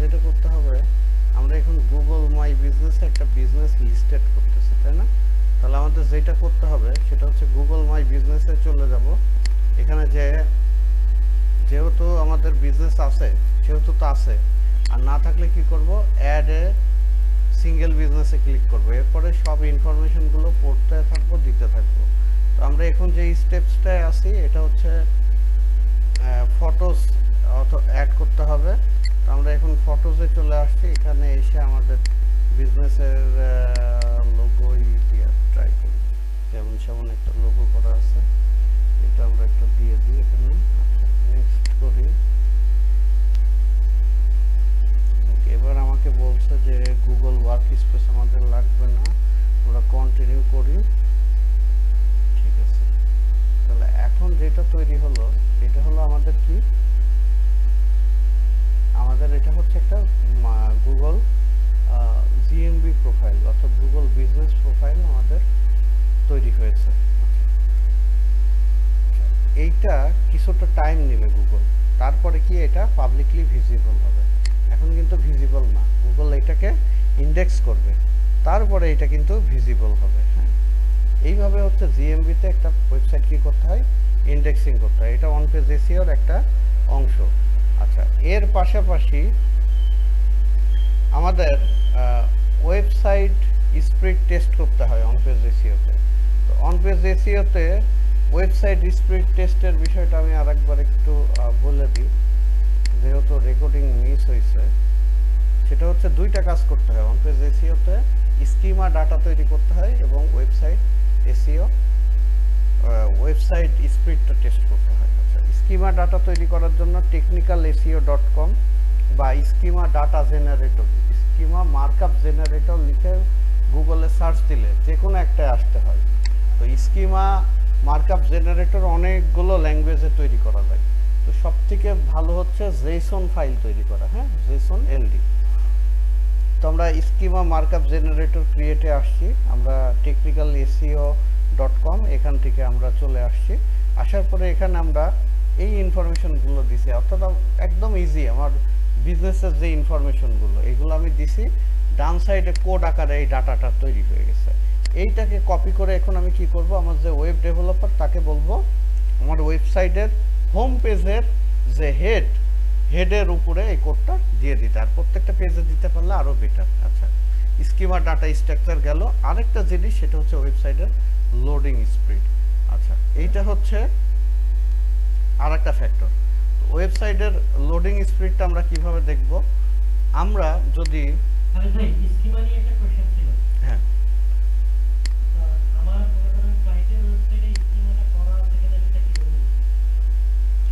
যেটা করতে হবে, আমরা এখন গুগল মাই বিজনেসে একটা বিজনেস লিস্টেড করতেছি, তাই না? তাহলে আমাদের যেটা করতে হবে সেটা হচ্ছে গুগল মাই বিজনেসে চলে যাব। এখানে যেহেতু আমাদের বিজনেস আছে সেহেতু তো আছে, আর না থাকলে কি করব, অ্যাড এ সিঙ্গেল বিজনেসে ক্লিক করব। এরপরে সব ইনফরমেশনগুলো পড়তে থাকবো, দিতে থাকবো। তো আমরা এখন যে স্টেপসটায় আছি এটা হচ্ছে ফটোস অ্যাড করতে হবে। তো আমরা এখন ফটোজে চলে আসছি। এখানে এসে আমাদের বিজনেসের লোগোই দিয়ে ট্রাই করি। যেমন একটা লোগো করা আছে, এটা আমরা একটা দিয়ে দিই এখানে। আচ্ছা, নেক্সট করি। এবার আমাকে বলছে যে গুগল ওয়ার্ক স্পেস আমাদের লাগবে না, আমরা কন্টিনিউ করি। ঠিক আছে, তাহলে এখন যেটা তৈরি হলো এটা হলো আমাদের কি, আমাদের এটা হচ্ছে একটা গুগল জিএমবি প্রোফাইল, অর্থাৎ গুগল বিজনেস প্রোফাইল আমাদের তৈরি হয়েছে। এইটা কিছুটা টাইম নেবে গুগল, তারপরে কি এটা পাবলিকলি ভিজিবল হবে। এখন কিন্তু ভিজিবল না, গুগল এটাকে ইন্ডেক্স করবে, তারপরে এটা কিন্তু ভিজিবল হবে। হ্যাঁ, এইভাবে হচ্ছে জিএমবিতে একটা ওয়েবসাইট কি করতে হয়, ইন্ডেক্সিং করতে হয়। এটা অন পেজ এসইওর একটা অংশ। আচ্ছা, এর পাশাপাশি আমাদের ওয়েবসাইট স্পিড টেস্ট করতে হয় অন পেজ এসইওতে। তো অন পেজ এসইওতে ওয়েবসাইট স্পিড টেস্টের বিষয়টা আমি আরেকবার একটু বলে দিই, যেহেতু রেকর্ডিং মিস হয়েছে। সেটা হচ্ছে দুইটা কাজ করতে হয় অন পেজ এসইওতে, স্কিমা ডাটা তৈরি করতে হয় এবং ওয়েবসাইট এসইও ওয়েবসাইট স্পিডটা টেস্ট করতে হয়। আচ্ছা, স্কিমা ডাটা তৈরি করার জন্য technicalseo.com বা schema data generator, schema markup generator লিখে গুগলে সার্চ দিলে যে কোনো একটা আসতে হয়। তো স্কিমা মার্কআপ জেনারেটর অনেকগুলো ল্যাঙ্গুয়েজে তৈরি করা যায়। তো সব থেকে ভালো হচ্ছে জেসন ফাইল তৈরি করা। হ্যাঁ, জেসন এলডি। তো আমরা স্কিমা মার্কআপ জেনারেটর ক্রিয়েটে আসছি, আমরা technicalseo.com এখান থেকে আমরা চলে আসছি। আসার পরে এখানে আমরা এই ইনফরমেশনগুলো দিছি, অর্থাৎ একদম ইজি। আমার বিজনেসের যে ইনফরমেশনগুলো এগুলো আমি দিছি, ডান সাইডে কোড আকারে এই ডাটাটা তৈরি হয়ে গেছে। এইটাকে কপি করে এখন আমি কি করব, আমার যে ওয়েব ডেভেলপার তাকে বলবো আমার ওয়েবসাইটের হোম পেজের যে হেডের উপরে এই কোডটা দিয়ে দিতে, আর প্রত্যেকটা পেজে দিতে পারলে আরো বেটার। আচ্ছা, স্কিমা ডাটা স্ট্রাকচার গেল। আরেকটা জিনিস সেটা হচ্ছে ওয়েবসাইটের লোডিং স্পিড। আচ্ছা, এইটা হচ্ছে আরেকটা ফ্যাক্টর। ওয়েবসাইটের লোডিং স্পিডটা আমরা কিভাবে দেখব, আমরা যদি স্কিমা নিয়ে একটা কোশ্চেন ছিল। হ্যাঁ, আমার ক্লায়েন্টের ওয়েবসাইটে স্কিমাটা করা আছে কিনা সেটা কি বলবো?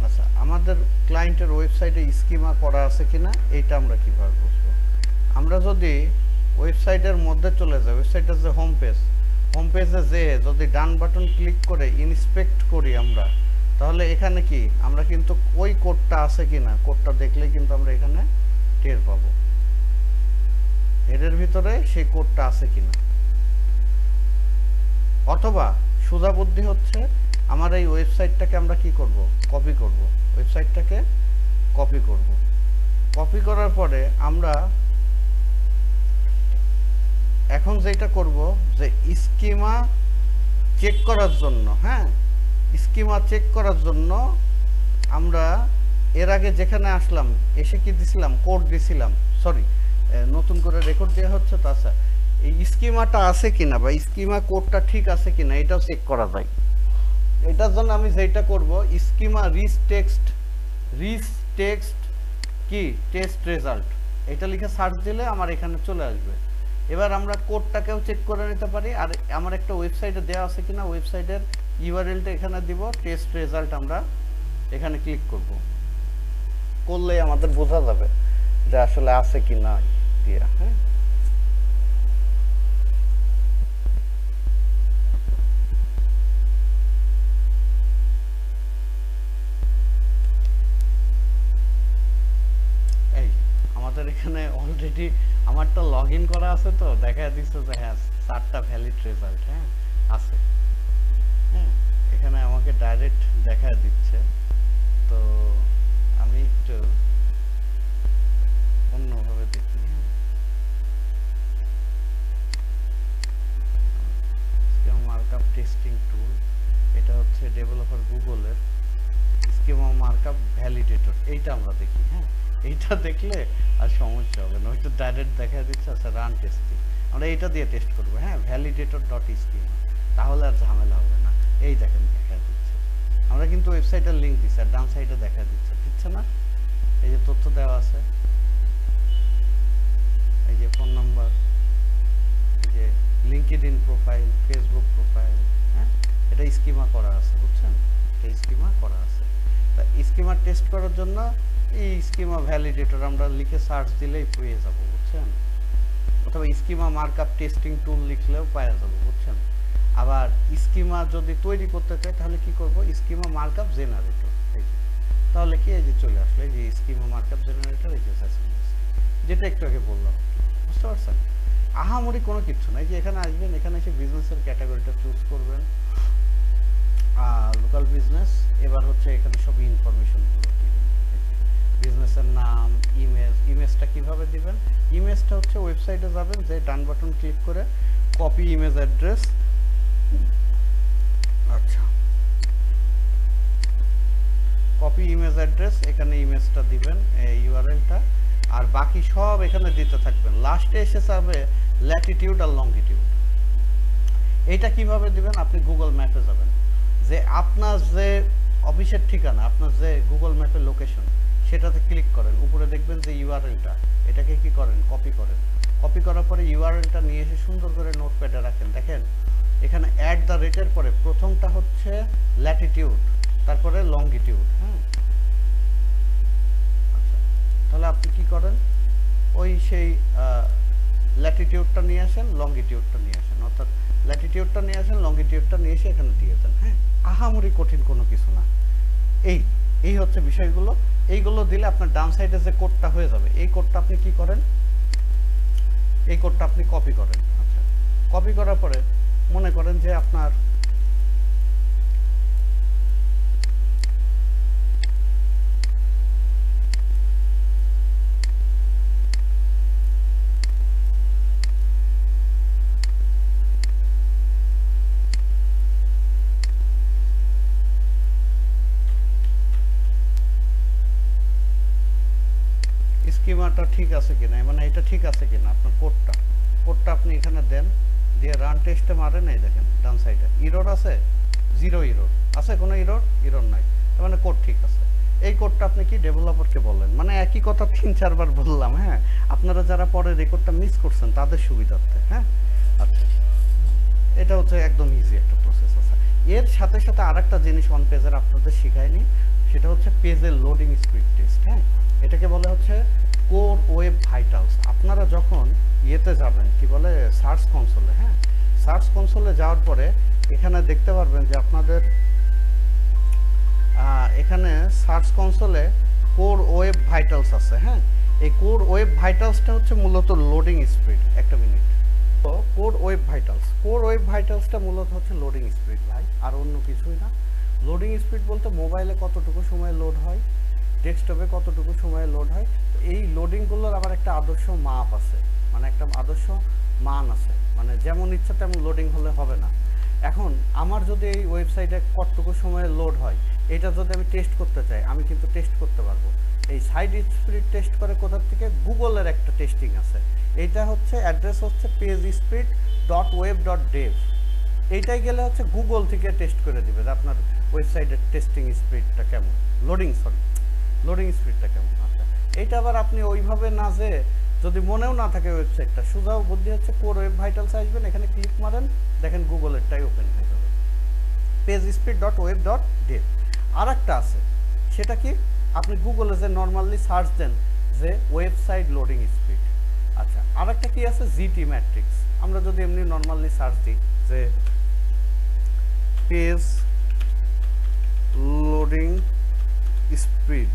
আচ্ছা, আমাদের ক্লায়েন্টের ওয়েবসাইটে স্কিমা করা আছে কিনা এটা আমরা কিভাবে বুঝবো? আমরা যদি ওয়েবসাইটের মধ্যে চলে যাই, ওয়েবসাইটের যে হোম পেজে যে যদি ডান বাটন ক্লিক করে ইন্সপেক্ট করি আমরা, তাহলে এখানে কি আমরা কিন্তু ওই কোডটা আছে কিনা, কোডটা দেখলে কিন্তু আমরা এখানে টের পাবো হেডের ভিতরে সেই কোডটা আছে কিনা। অথবা সোজা বুদ্ধি হচ্ছে আমার এই ওয়েবসাইটটাকে আমরা কি করব, কপি করব। ওয়েবসাইটটাকে কপি করব। কপি করার পরে আমরা এখন যেটা করব যে স্কিমা চেক করার জন্য, হ্যাঁ, স্কিমা চেক করার জন্য আমরা এর আগে যেখানে আসলাম এসে কি দিছিলাম, কোড দিছিলাম, সরি নতুন করে রেকর্ড দেওয়া হচ্ছে। তো আচ্ছা, এই স্কিমাটা আছে কিনা বা স্কিমা কোডটা ঠিক আছে কিনা এটাও চেক করা যায়। এটার জন্য আমি যেটা করব, স্কিমা রিচ টেক্সট কি টেস্ট রেজাল্ট এটা লিখে সার্চ দিলে আমার এখানে চলে আসবে। এবার আমরা কোডটাকেও চেক করে নিতে পারি, আর আমার একটা ওয়েবসাইটে দেওয়া আছে কিনা ওয়েবসাইটের ইউআরএলটা এখানে দিব, টেস্ট রেজাল্ট আমরা এখানে ক্লিক করলে আমাদের বোঝা যাবে যে আসলে আছে কি না দিয়া। হ্যাঁ, এই আমাদের এখানে অলরেডি আমারটা লগ ইন করা আছে, তো দেখা দিচ্ছে যে হ্যাঁ 4টা ভ্যালিড রেজাল্ট হ্যাঁ আছে। হ্যাঁ, এখানে আমাকে ডাইরেক্ট দেখা দিচ্ছে। তো আমি একটু অন্যভাবে এটা দেখলে আর সমস্যা হবে না, হয়তো ডাইরেক্ট দেখা দিচ্ছে। আচ্ছা রান টেস্টিং আমরা এটা দিয়ে টেস্ট করবো, হ্যাঁ validator.schema, তাহলে আর ঝামেলা হবে না। এই দেখেন দেখা দিচ্ছে, আমরা কিন্তু ওয়েবসাইটের লিঙ্ক দিচ্ছি আর ডান সাইডে দেখা দিচ্ছে না, এই যে তথ্য দেওয়া আছে, এই যে ফোন নাম্বার, এই যে লিঙ্কডইন প্রোফাইল, ফেসবুক প্রোফাইল, হ্যাঁ এটা স্কিমা করা আছে, বুঝছেন, এটা স্কিমা করা আছে। তা স্কিমা টেস্ট করার জন্য এই স্কিমা ভ্যালিডেটর আমরা লিখে সার্চ দিলেই পেয়ে যাব, বুঝছেন, অথবা স্কিমা মার্কআপ টেস্টিং টুল লিখলেও পাওয়া যাবে, বুঝছেন। আবার স্কিমা যদি তৈরি করতে চাই তাহলে কি করব, স্কিমা মার্কআপ জেনারেটর, এই যে তাহলে কি এই যে চলে আসলো, এই যে স্কিমা মার্কআপ জেনারেটর, এই যে যেটা একটু আগে বললাম, বুঝতে পারছেন। আহামরি কোনো কিছু নাই, যে এখানে আসবেন, এখানে এসে বিজনেসের ক্যাটাগরিটা চুজ করবেন, লোকাল বিজনেস, এবার হচ্ছে এখানে সব ইনফরমেশনগুলো দিবেন, বিজনেসের নাম, ইমেজটা কিভাবে দিবেন, ইমেজটা হচ্ছে ওয়েবসাইটে যাবেন, যে ডান বাটন ক্লিক করে কপি ইমেজ অ্যাড্রেস, আচ্ছা কপি ইমেজ অ্যাড্রেস, এখানে ইমেজটা দিবেন, ইউআরএলটা, আর বাকি সব এখানে দিতে থাকবেন। লাস্টে এসে যাবে ল্যাটিটিউড আর লংগিটিউড। এইটা কিভাবে দিবেন, আপনি গুগল ম্যাপে যাবেন, যে আপনার যে অফিসের ঠিকানা, আপনার যে গুগল ম্যাপের লোকেশন, সেটাতে ক্লিক করেন, উপরে দেখবেন যে ইউআরএলটা, এটাকে কি করেন, কপি করেন, কপি করার পরে ইউআরএলটা নিয়ে এসে সুন্দর করে নোটপ্যাডে রাখেন। দেখেন এখানে @এর পরে প্রথমটা হচ্ছে ল্যাটিটিউড, তারপরে লংগিটিউড, হ্যাঁ আচ্ছা, তাহলে আপনি কি করেন, ওই সেই ল্যাটিটিউডটা নিয়ে আসেন, লংগিটিউডটা নিয়ে আসেন, অর্থাৎ ল্যাটিটিউডটা নিয়ে আসেন, লংগিটিউডটা নিয়ে এসে এখানে দিয়ে দেন, হ্যাঁ আহামরি কঠিন কোনো কিছু না। এই হচ্ছে বিষয়গুলো, এইগুলো দিলে আপনার ডান সাইডে যে কোডটা হয়ে যাবে, এই কোডটা আপনি কি করেন, এই কোডটা আপনি কপি করেন। আচ্ছা কপি করার পরে মনে করেন যে আপনার স্কিমাটা ঠিক আছে কিনা, মানে এটা ঠিক আছে কিনা, আপনার কোডটা আপনি এখানে দেন, দিয়ে রান টেস্টে মারেন, এই দেখেন ডান সাইডে ইরর আছে, 0 ইরর আছে, কোনো ইরর নাই, তার মানে কোড ঠিক আছে। এই কোডটা আপনি কি ডেভেলপারকে বললেন, মানে একই কথা 3-4 বার বললাম, হ্যাঁ আপনারা যারা পরে রেকর্ডটা মিস করছেন তাদের সুবিধার্থে, হ্যাঁ আচ্ছা এটা হচ্ছে একদম ইজি একটা প্রসেস আছে। এর সাথে সাথে আরেকটা জিনিস অন পেজের আপনাদের শেখায়নি, সেটা হচ্ছে পেজের লোডিং স্পিড টেস্ট, হ্যাঁ এটাকে বলে হচ্ছে কোর ওয়েব ভাইটালস। আপনারা যখন ইয়েতে যাবেন, কি বলে সার্চ কনসোলে, হ্যাঁ সার্চ কনসোলে যাওয়ার পরে এখানে দেখতে পারবেন যে আপনাদের এখানে সার্চ কনসোলে কোর ওয়েব ভাইটালস আছে, হ্যাঁ এই কোর ওয়েব ভাইটালসটা হচ্ছে মূলত লোডিং স্পিড। একটা মিনিট, তো কোর ওয়েব ভাইটালসটা মূলত হচ্ছে লোডিং স্পিড ভাই, আর অন্য কিছুই না। লোডিং স্পিড বলতে মোবাইলে কতটুকু সময় লোড হয়, ডেস্কটপে কতটুকু সময় লোড হয়, তো এই লোডিংগুলোর আবার একটা আদর্শ মাপ আছে, মানে একটা আদর্শ মান আছে, মানে যেমন ইচ্ছা তেমন লোডিং হলে হবে না। এখন আমার যদি এই ওয়েবসাইটে কতটুকু সময়ে লোড হয়, এটা যদি আমি টেস্ট করতে চাই, আমি কিন্তু টেস্ট করতে পারবো। এই সাইট স্পিড টেস্ট করে কোথার থেকে, গুগলের একটা টেস্টিং আছে, এইটা হচ্ছে অ্যাড্রেস হচ্ছে pagespeed.web.dev। এইটাই গেলে হচ্ছে গুগল থেকে টেস্ট করে দিবে যে আপনার ওয়েবসাইটের টেস্টিং স্পিডটা কেমন, লোডিং স্পিডটা কেমন। আচ্ছা এইটা আবার আপনি ওইভাবে না, যে যদি মনেও না থাকে ওয়েবসাইটটা, সুজাও বুদ্ধি হচ্ছে কোর ওয়েব ভাইটালস আসবেন, এখানে ক্লিক মারেন, দেখেন গুগলেরটাই ওপেন হয়ে যাবে, pagespeed.web.dev। আর একটা আছে, সেটা কি, আপনি গুগলে যে নর্মালি সার্চ দেন যে ওয়েবসাইট লোডিং স্পিড, আচ্ছা আর একটা কি আছে, জিটি ম্যাট্রিক্স। আমরা যদি এমনি নর্মালি সার্চ দিই যে পেজ লোডিং স্পিড,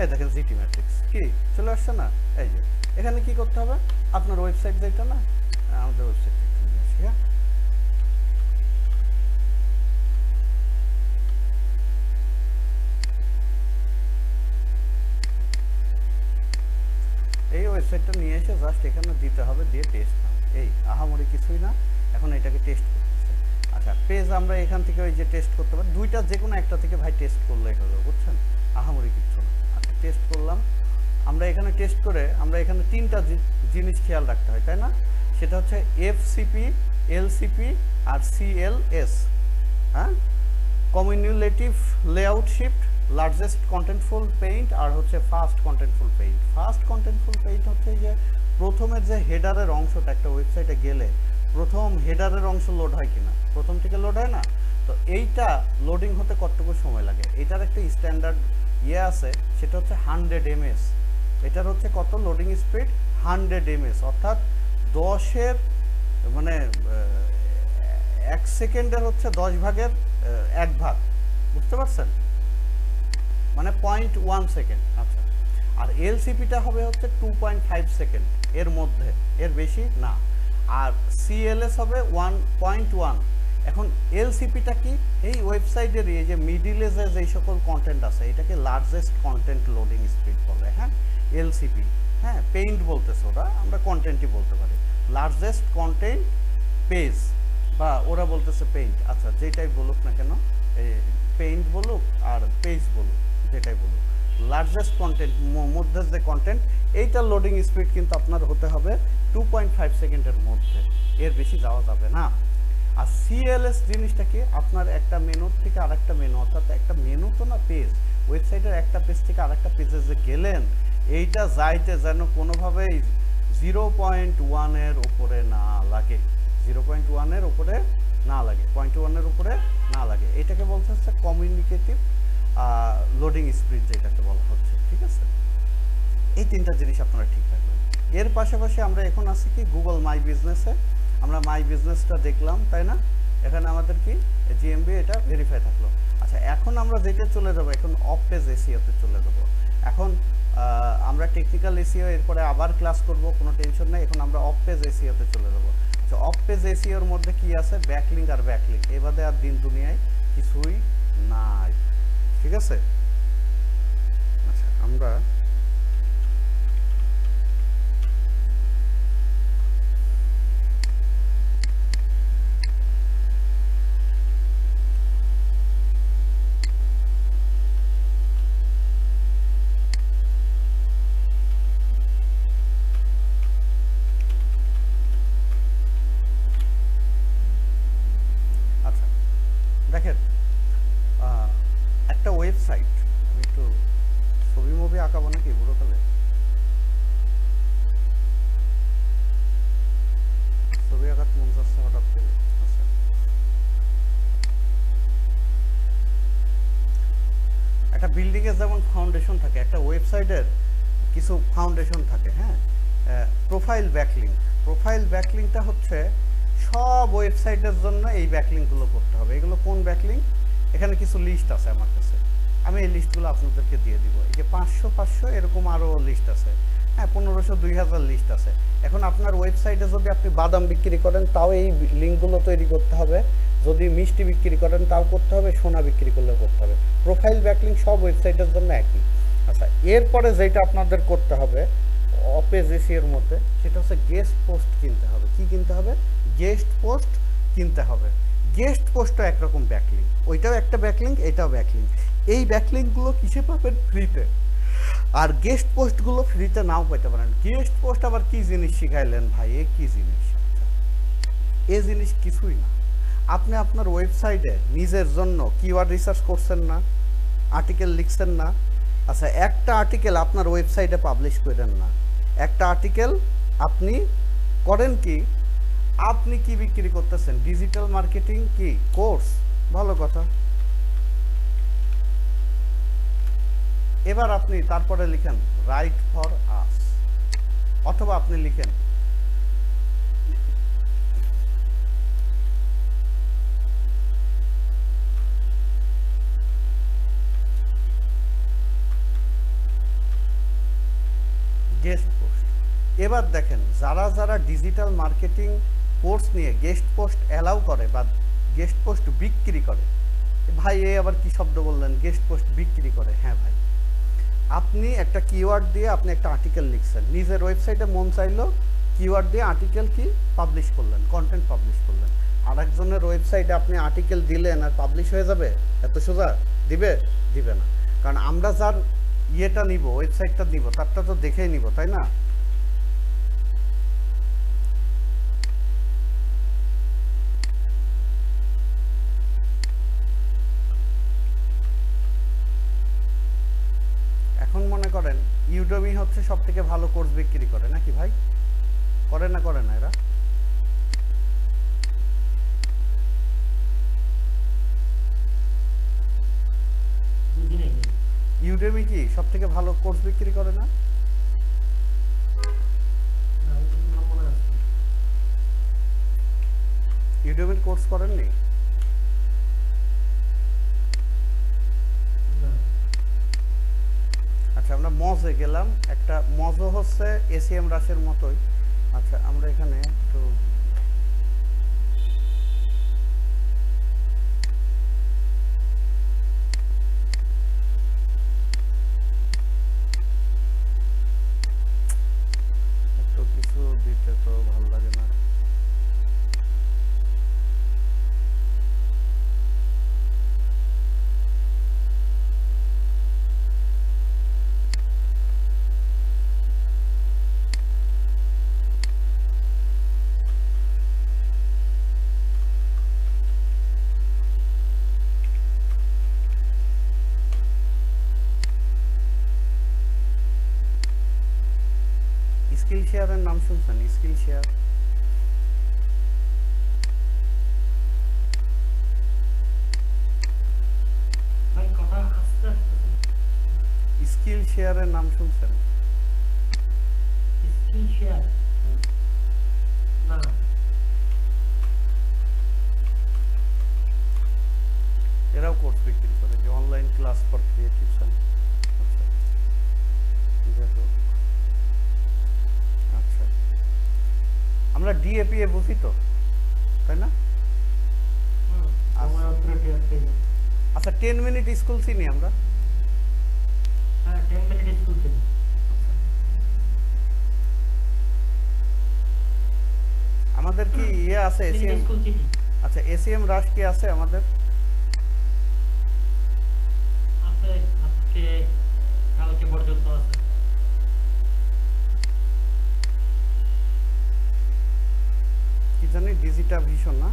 এই দেখেন জিটি ম্যাট্রিক্স কি চলে আসছে না। এই যে এখানে কি করতে হবে, আপনার ওয়েবসাইট যেটা না, আমাদের ওয়েবসাইট নিয়ে আসি, হ্যাঁ এই ওয়েবসাইটটা নিয়ে এসে জাস্ট এখানে দিতে হবে, দিয়ে টেস্ট নাও, এই আহামরি কিছুই না। এখন এটাকে টেস্ট করতেছে। আচ্ছা পেজ আমরা এখান থেকে ওই যে টেস্ট করতে পারি, দুইটা যে কোনো একটা থেকে ভাই টেস্ট করলেই হলো, বুঝছেন। আহামরি কিছু না। আচ্ছা টেস্ট করলাম, আমরা এখানে টেস্ট করে আমরা এখানে তিনটা জিনিস খেয়াল রাখতে হয়, তাই না? সেটা হচ্ছে এফসিপি, এলসিপি আর সিএলএস। হ্যাঁ, কমিউলেটিভ লেআউট শিফট, লার্জেস্ট কন্টেন্টফুল পেইন্ট আর হচ্ছে ফাস্ট কন্টেন্টফুল পেইন্ট। ফাস্ট কন্টেন্টফুল পেইন্ট হচ্ছে যে প্রথমে যে হেডারের অংশটা একটা ওয়েবসাইটে গেলে প্রথম হেডারের অংশ লোড হয় কিনা, প্রথম থেকে লোড হয় না, তো এইটা লোডিং হতে কতটুকু সময় লাগে, এটার একটা স্ট্যান্ডার্ড আছে, সেটা হচ্ছে 100 ms। এটার হচ্ছে কত লোডিং স্পিড 100 ms, অর্থাৎ 10-এর মানে 1 সেকেন্ডের হচ্ছে 10 ভাগের 1 ভাগ, বুঝতে পারছেন, মানে 0.1 সেকেন্ড। আচ্ছা, আর এলসিপিটা হবে হচ্ছে 2.5 সেকেন্ড, এর মধ্যে, এর বেশি না। আর সিএলএস হবে 1.1। এখন এলসিপিটা কি, এই ওয়েবসাইটের এই যে মিডিলে যে সকল কন্টেন্ট আছে এটাকে লার্জেস্ট কন্টেন্ট লোডিং স্পিড বলে। হ্যাঁ, এলসিপি, হ্যাঁ পেইন্ট বলতেছে ওরা, আমরা কন্টেন্টই বলতে পারি। লার্জেস্ট কন্টেন্ট পেজ বা ওরা বলতেছে পেইন্ট, আচ্ছা যেটাই বলুক না কেন, পেইন্ট বলুক আর পেজ বলুক, যেটাই বলুক, লার্জেস্ট কন্টেন্ট মধ্যে যে কন্টেন্ট, এইটা লোডিং স্পিড কিন্তু আপনার হতে হবে 2.5 সেকেন্ডের মধ্যে, এর বেশি যাওয়া যাবে না। আর সিএলএস জিনিসটা কি, আপনার একটা মেনু থেকে আরেকটা মেনু, অর্থাৎ একটা মেনু তো না, পেজ, ওয়েবসাইটের একটা পেজ থেকে আরেকটা পেজে যে গেলেন, এইটা যাইতে যেন কোনোভাবেই 0.1 এর উপরে না লাগে, 0.1 এর উপরে না লাগে, 0.1 এর উপরে না লাগে, এটাকে বলতে হচ্ছে কমিউনিকেটিভ লোডিং স্পিড যেটাকে বলা হচ্ছে। ঠিক আছে, এই তিনটা জিনিস আপনারা ঠিক রাখবেন। এর পাশাপাশি আমরা এখন আছি কি গুগল মাই বিজনেসে, আমরা মাই বিজনেসটা দেখলাম, তাই না? এখানে আমাদের কি জিএমবি এটা ভেরিফাই থাকলো। আচ্ছা, এখন আমরা যেটা চলে যাব, এখন অফ পেজ এসইওতে চলে যাব। এখন আমরা টেকনিক্যাল এসইও এরপরে আবার ক্লাস করব, কোনো টেনশন নাই। এখন আমরা অফ পেজ এসইওতে চলে যাব। আচ্ছা, অফ পেজ এসইওর মধ্যে কি আছে, ব্যাকলিঙ্ক আর ব্যাকলিঙ্ক, এবারে আর দিন দুনিয়ায় কিছুই নাই। ঠিক আছে, আচ্ছা আমরা দেখেন একটা ওয়েবসাইট, আমি একটু ছবি মুভি আঁকাবো নাকি বুড়োকালে, ছবি আঁকাতে মন চাচ্ছে হঠাৎ করে। আচ্ছা, একটা বিল্ডিং এর যেমন ফাউন্ডেশন থাকে, একটা ওয়েবসাইটের কিছু ফাউন্ডেশন থাকে। হ্যাঁ, প্রোফাইল ব্যাকলিঙ্ক, প্রোফাইল ব্যাকলিঙ্কটা হচ্ছে সব ওয়েবসাইটের জন্য এই ব্যাকলিঙ্কগুলো করতে হবে। এগুলো কোন ব্যাকলিঙ্ক, এখানে কিছু লিস্ট আছে আমার কাছে, আমি এই লিস্টগুলো আপনাদেরকে দিয়ে দিব। এই যে 500 এরকম আরও লিস্ট আছে, হ্যাঁ 1500 2000 লিস্ট আছে। এখন আপনার ওয়েবসাইটে যদি আপনি বাদাম বিক্রি করেন তাও এই লিঙ্কগুলো তৈরি করতে হবে, যদি মিষ্টি বিক্রি করেন তাও করতে হবে, সোনা বিক্রি করলেও করতে হবে। প্রোফাইল ব্যাকলিঙ্ক সব ওয়েবসাইটের জন্য একই। আচ্ছা, এরপরে যেটা আপনাদের করতে হবে অপেজ এসইওর মধ্যে, সেটা হচ্ছে গেস্ট পোস্ট কিনতে হবে। কি কিনতে হবে, গেস্ট পোস্ট কিনতে হবে। গেস্ট পোস্টও একরকম ব্যাকলিঙ্ক, ওইটাও একটা ব্যাকলিঙ্ক, এটাও ব্যাকলিঙ্ক। এই ব্যাকলিঙ্কগুলো কিসে পাবেন, ফ্রিতে। আর গেস্ট পোস্টগুলো ফ্রিতে নাও পেতে পারেন। গেস্ট পোস্ট আবার কি জিনিস শিখাইলেন ভাই, এ কি জিনিস? এ জিনিস কিছুই না, আপনি আপনার ওয়েবসাইটে নিজের জন্য কিওয়ার্ড রিসার্চ করছেন না, আর্টিকেল লিখছেন না। আচ্ছা, একটা আর্টিকেল আপনার ওয়েবসাইটে পাবলিশ করেন না, একটা আর্টিকেল আপনি করেন কি, আপনি কি বিক্রি করতেছেন, ডিজিটাল মার্কেটিং কি কোর্স, ভালো কথা। এবার আপনি তারপরে লিখেন রাইট ফর আস, অথবা আপনি লিখেন গেস্ট পোস্ট। এবার দেখেন যারা যারা ডিজিটাল মার্কেটিং কোর্স নিয়ে গেস্ট পোস্ট অ্যালাউ করে বা গেস্ট পোস্ট বিক্রি করে, ভাই এ আবার কি শব্দ বললেন, গেস্ট পোস্ট বিক্রি করে? হ্যাঁ ভাই, আপনি একটা কিওয়ার্ড দিয়ে আপনি একটা আর্টিকেল লিখছেন, নিজের ওয়েবসাইটে মন চাইলো কিওয়ার্ড দিয়ে আর্টিকেল কি পাবলিশ করলেন, কন্টেন্ট পাবলিশ করলেন। আর একজনের ওয়েবসাইটে আপনি আর্টিকেল দিলেন আর পাবলিশ হয়ে যাবে? এত সোজা দিবে? দিবে না। কারণ আমরা যার ইয়েটা নিব, ওয়েবসাইটটা নিব, তারটা তো দেখেই নিব, তাই না? এখন মনে করেন ইউডেমি হচ্ছে সব থেকে ভালো কোর্স বিক্রি করে নাকি ভাই? করে না করে না এরা? ইউডেমি কি সব থেকে ভালো কোর্স বিক্রি করে না? ইউডেমির কোর্স করেননি? আচ্ছা, আমরা মজে গেলাম। একটা মজও হচ্ছে এসিএম রাশের মতোই। আচ্ছা, আমরা এখানে একটু কিছু দিতে তো ভালো লাগে না। স্কিল শেয়ারের নাম শুনছেন? স্কিল শেয়ার স্কিল শেয়ারের নাম শুনছেন? স্কিল শেয়ার না, এরাও কোর্স বিক্রি করে, যে অনলাইন ক্লাস ফর ক্রিয়েটিভস। আচ্ছা, আচ্ছা, আমরা ডিএপিএ বুঝি তো, তাই না? আচ্ছা, 10 মিনিট স্কুল চিনি আমরা। হ্যাঁ, 10 মিনিট স্কুল চিনি। আমাদের কি ইয়ে আছে এসিএম? আচ্ছা, এসিএম রাশ কি আছে আমাদের? আছে, আজকে কালকে পর্যন্ত আছে। কি জানি ডিজিটা ভিশন না?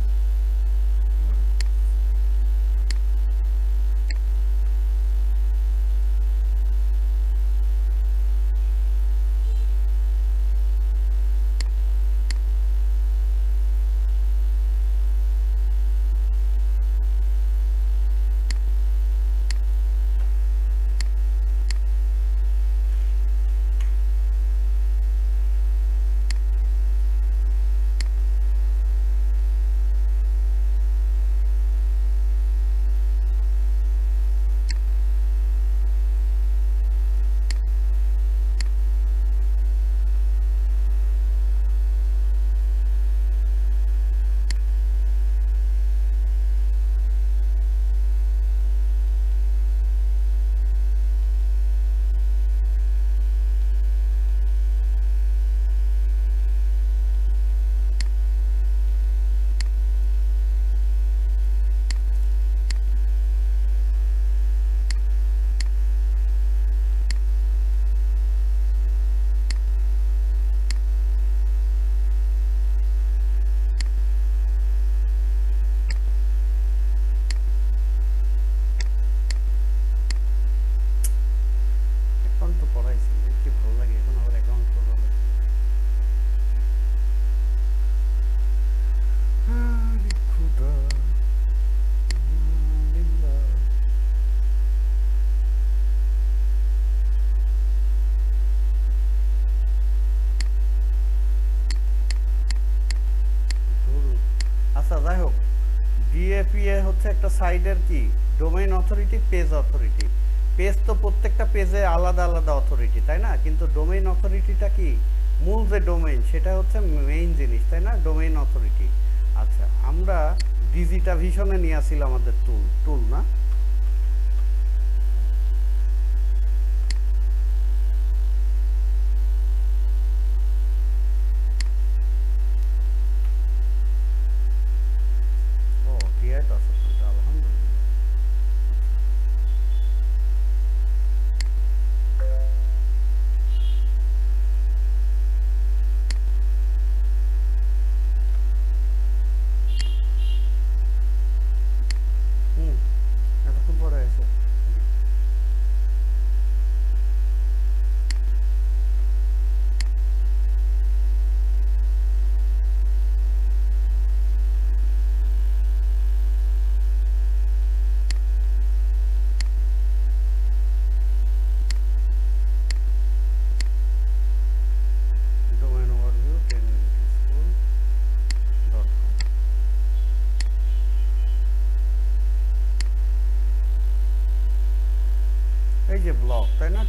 ডিএপিএ হচ্ছে একটা সাইটের কি domain authority, page authority. Page তো প্রত্যেকটা পেজে আলাদা আলাদা অথরিটি, তাই না? কিন্তু ডোমেইন অথরিটিটা কি মূল যে ডোমেইন, সেটা হচ্ছে মেইন জিনিস, তাই না? Domain authority. আচ্ছা, আমরা ডিজিটা ভিশনে নিয়ে আসছিলাম আমাদের টুল না?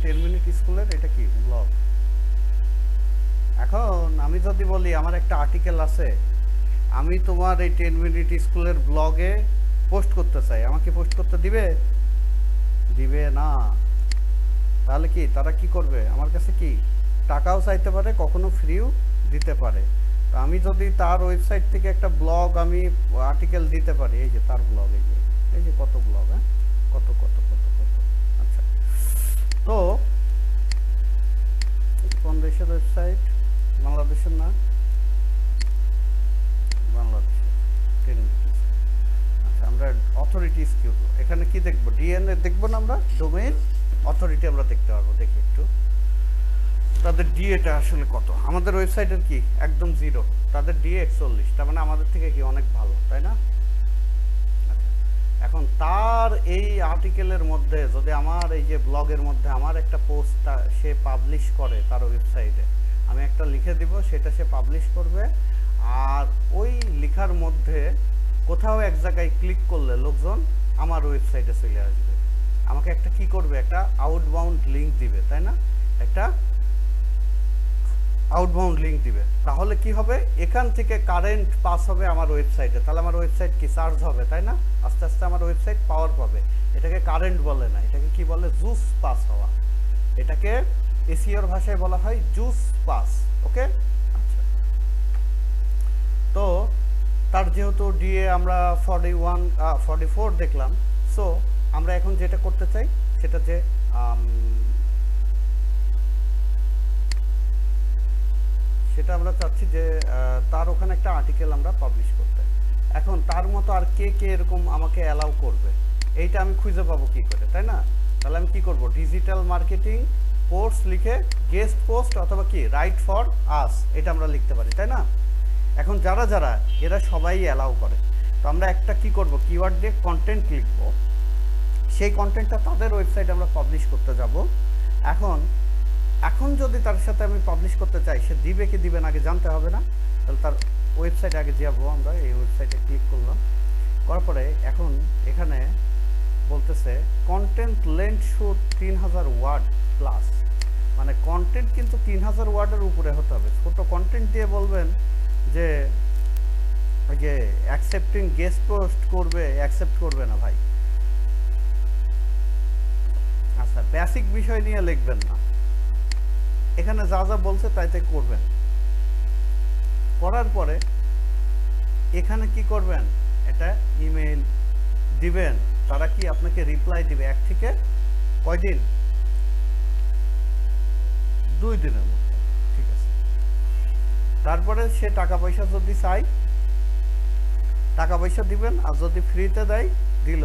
10 মিনিট স্কুলের এটা কি ব্লগ। এখন আমি যদি বলি আমার একটা আর্টিকেল আছে, আমি তোমার এই 10 মিনিট স্কুলের ব্লগে পোস্ট করতে চাই, আমাকে পোস্ট করতে দিবে? দিবে না। তাহলে কি তারা কি করবে, আমার কাছে কি টাকাও চাইতে পারে, কখনো ফ্রিও দিতে পারে। তো আমি যদি তার ওয়েবসাইট থেকে একটা ব্লগ আমি আর্টিকেল দিতে পারি, এই যে তার ব্লগ, এই যে কত ব্লগ, হ্যাঁ কত কত কত কত। আচ্ছা, তো কোন দেশের ওয়েবসাইট? বাংলাদেশের না, বাংলাদেশের 10 মিনিট। আচ্ছা, আমরা অথরিটিস কি এখানে কি দেখবো, ডিএনএ দেখবো না, আমরা ডোমেইন অথরিটি আমরা দেখতে পারবো। দেখি একটু তাদের ডিএটা আসলে কত। আমাদের ওয়েবসাইটের কি একদম 0, তাদের ডিএ 41, তার মানে আমাদের থেকে কি অনেক ভালো, তাই না? এখন তার এই আর্টিকেলের মধ্যে যদি আমার এই যে ব্লগের মধ্যে আমার একটা পোস্ট সে পাবলিশ করে তার ওয়েবসাইটে, আমি একটা লিখে দিব, সেটা সে পাবলিশ করবে। আর ওই লেখার মধ্যে কোথাও এক জায়গায় ক্লিক করলে লোকজন আমার ওয়েবসাইটে চলে আসবে, আমাকে একটা কি করবে, একটা আউটবাউন্ড লিঙ্ক দিবে, তাই না? একটা আউটবাউন্ড লিঙ্ক দিবে। তাহলে কি হবে, এখান থেকে কারেন্ট পাস হবে আমার ওয়েবসাইটে, তাহলে আমার ওয়েবসাইট কি চার্জ হবে, তাই না? আস্তে আস্তে আমার ওয়েবসাইট পাওয়ার পাবে। এটাকে কারেন্ট বলে না, এটাকে কি বলে, জুস পাস হওয়া। এটাকে এসইওর ভাষায় বলা হয় জুস পাস। ওকে, আচ্ছা। তো তার যেহেতু ডিএ আমরা 44 দেখলাম, সো আমরা এখন যেটা করতে চাই সেটা যে সেটা আমরা চাচ্ছি যে তার ওখানে একটা আর্টিকেল আমরা পাবলিশ করতে। এখন তার মতো আর কে কে এরকম আমাকে অ্যালাউ করবে, এইটা আমি খুঁজে পাবো কি করে, তাই না? তাহলে আমি কি করব, ডিজিটাল মার্কেটিং কোর্স লিখে গেস্ট পোস্ট অথবা কি রাইট ফর আস, এটা আমরা লিখতে পারি, তাই না? এখন যারা যারা এরা সবাই অ্যালাউ করে, তো আমরা একটা কি করব, কিওয়ার্ড দিয়ে কন্টেন্ট লিখবো, সেই কন্টেন্টটা তাদের ওয়েবসাইটে আমরা পাবলিশ করতে যাব। এখন যদি তার সাথে আমি পাবলিশ করতে চাই, সে দিবে কি দিবে না আগে জানতে হবে না? তাহলে তার ওয়েবসাইটে আগে যাবো, আমরা এই ওয়েবসাইটে ক্লিক করলাম, করার পরে এখন এখানে বলতেছে content length should 3000 word plus, মানে কন্টেন্ট কিন্তু 3000 ওয়ার্ডের উপরে হতে হবে। ছোট কন্টেন্ট দিয়ে বলবেন যে অ্যাকসেপ্টিং গেস্ট পোস্ট করবে, অ্যাকসেপ্ট করবে না ভাই। আচ্ছা, বেসিক বিষয় নিয়ে লিখবেন না, এখানে যা যা বলছে তাই তাই করবেন। করার পরে এখানে কি করবেন, এটা ইমেল দিবেন, তারা কি আপনাকে রিপ্লাই দিবে 1 থেকে কয়দিন, 2 দিনের মধ্যে, ঠিক আছে। তারপরে সে টাকা পয়সা যদি চাই, টাকা পয়সা দিবেন, আর যদি ফ্রিতে দেয় দিল।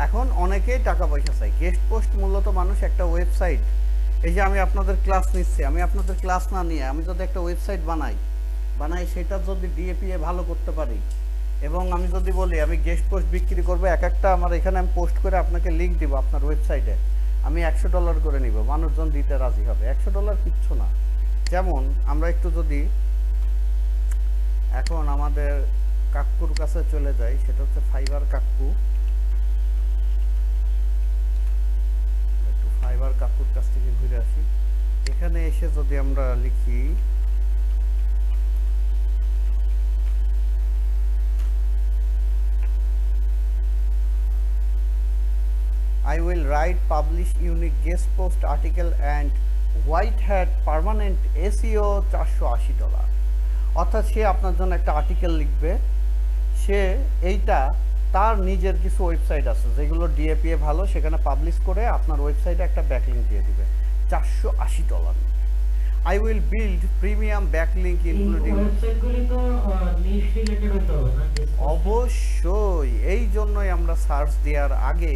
এখন অনেকেই টাকা পয়সা চাই। গেস্ট পোস্ট মূলত মানুষ একটা ওয়েবসাইট, এই যে আমি আপনাদের ক্লাস নিচ্ছি, আমি আপনাদের ক্লাস না নিয়ে আমি যদি একটা ওয়েবসাইট বানাই সেটা যদি ডিএপিএ ভালো করতে পারি, এবং আমি যদি বলি আমি গেস্ট পোস্ট বিক্রি করবো, এক একটা আমার এখানে আমি পোস্ট করে আপনাকে লিঙ্ক দিব আপনার ওয়েবসাইটে, আমি $100 করে নিব, মানুষজন দিতে রাজি হবে। $100 কিচ্ছু না। যেমন আমরা একটু যদি এখন আমাদের কাকুর কাছে চলে যাই, সেটা হচ্ছে ফাইবার কাকু, ফাইবার কাকুর কাছ থেকে ঘুরে আসি। এখানে এসে যদি আমরা লিখি I will write publish unique guest post article and white hat permanent SEO $480, অর্থাৎ সে আপনার জন্য একটা আর্টিকেল লিখবে, সে এইটা তার নিজের কিছু ওয়েবসাইট আছে যেগুলো ডিএপিএ ভালো, সেখানে পাবলিশ করে আপনার ওয়েবসাইটে একটা ব্যাকলিঙ্ক দিয়ে দিবে $480। I will build premium backlink including ওয়েবসাইটগুলি তো নিশ রিলেটেড হতে হবে না? অবশ্যই, এই জন্যই আমরা সার্চ দেওয়ার আগে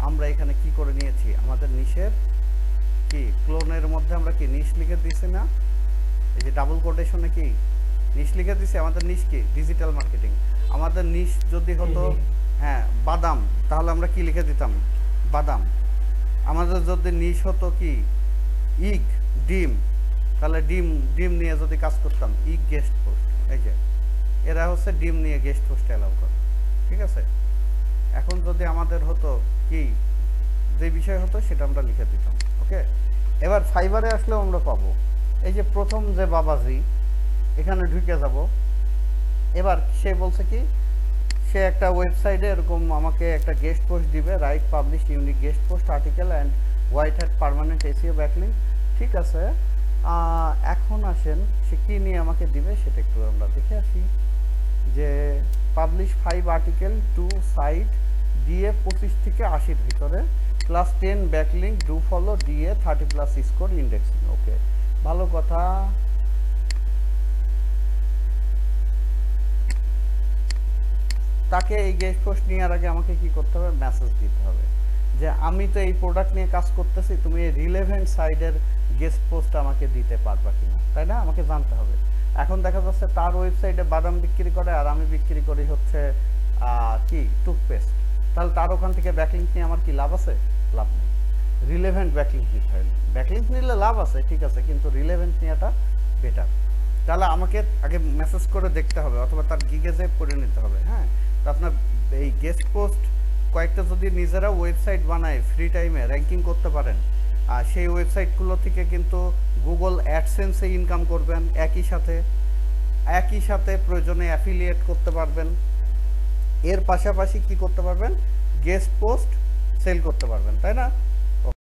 আমরা এখানে কি করে নিয়েছি, আমাদের নিশের কি ক্লোনের মধ্যে আমরা কি নিশ লিখে দিছি না, এই যে ডাবল কোটেশনে কি নিশ লিখে দিছি। আমাদের নিশ কি ডিজিটাল মার্কেটিং। আমাদের নিশ যদি হতো হ্যাঁ বাদাম, তাহলে আমরা কি লিখে দিতাম বাদাম। আমাদের যদি নিশ হতো কি ইগ ডিম, তাহলে ডিম নিয়ে যদি কাজ করতাম ইগ গেস্ট পোস্ট, এই যে এরা হচ্ছে ডিম নিয়ে গেস্ট পোস্ট অ্যালাউ করে, ঠিক আছে। এখন যদি আমাদের হতো কি যে বিষয় হতো সেটা আমরা লিখে দিতাম। এবার ফাইবারে আসলেও আমরা পাবো। এই যে প্রথম যে বাবাজি, এখানে ঢুকে যাব। এবার সে বলছে কি, সে একটা ওয়েবসাইটে এরকম আমাকে একটা গেস্ট পোস্ট দিবে, write publish unique guest post article and white hat permanent SEO backlink. ঠিক আছে, এখন আসেন সে কী নিয়ে আমাকে দিবে সেটা একটু আমরা দেখে আসি। যে পাবলিশ 5 আর্টিকেল টু সাইট দিয়ে 25 থেকে 80-র ভিতরে, প্লাস 10 ব্যাকলিঙ্ক, ডু ফলো দিয়ে 30+ স্কোর ইন্ডেক্সিং। ওকে, ভালো কথা। তাকে এই গেস্ট পোস্ট নেওয়ার আগে আমাকে কি করতে হবে, মেসেজ দিতে হবে যে আমি তো এই প্রোডাক্ট নিয়ে কাজ করতেছি, তুমি এই রিলেভেন্ট সাইডের গেস্ট পোস্ট আমাকে দিতে পারবা কিনা, তাই না? আমাকে জানতে হবে। এখন দেখা যাচ্ছে তার ওয়েবসাইটে বাদাম বিক্রি করে আর আমি বিক্রি করি হচ্ছে কি টুথপেস্ট, তাহলে তার ওখান থেকে ব্যাকলিঙ্ক নিয়ে আমার কি লাভ আছে? লাভ নেই। রিলেভেন্ট ব্যাকলিঙ্ক নিতে হয়। ব্যাকলিঙ্ক নিলে লাভ আছে, ঠিক আছে, কিন্তু রিলেভেন্ট নেওয়াটা বেটার। তাহলে আমাকে আগে মেসেজ করে দেখতে হবে অথবা তার গিগে সেভ করে নিতে হবে। হ্যাঁ, তো আপনার এই গেস্ট পোস্ট কয়েকটা যদি নিজেরা ওয়েবসাইট বানায় ফ্রি টাইমে র্যাঙ্কিং করতে পারেন, আর সেই ওয়েবসাইটগুলো থেকে কিন্তু গুগল অ্যাডসেন্সে ইনকাম করবেন, একই সাথে প্রয়োজনে অ্যাফিলিয়েট করতে পারবেন, এর পাশাপাশি কি করতে পারবেন, গেস্ট পোস্ট সেল করতে পারবেন, তাই না?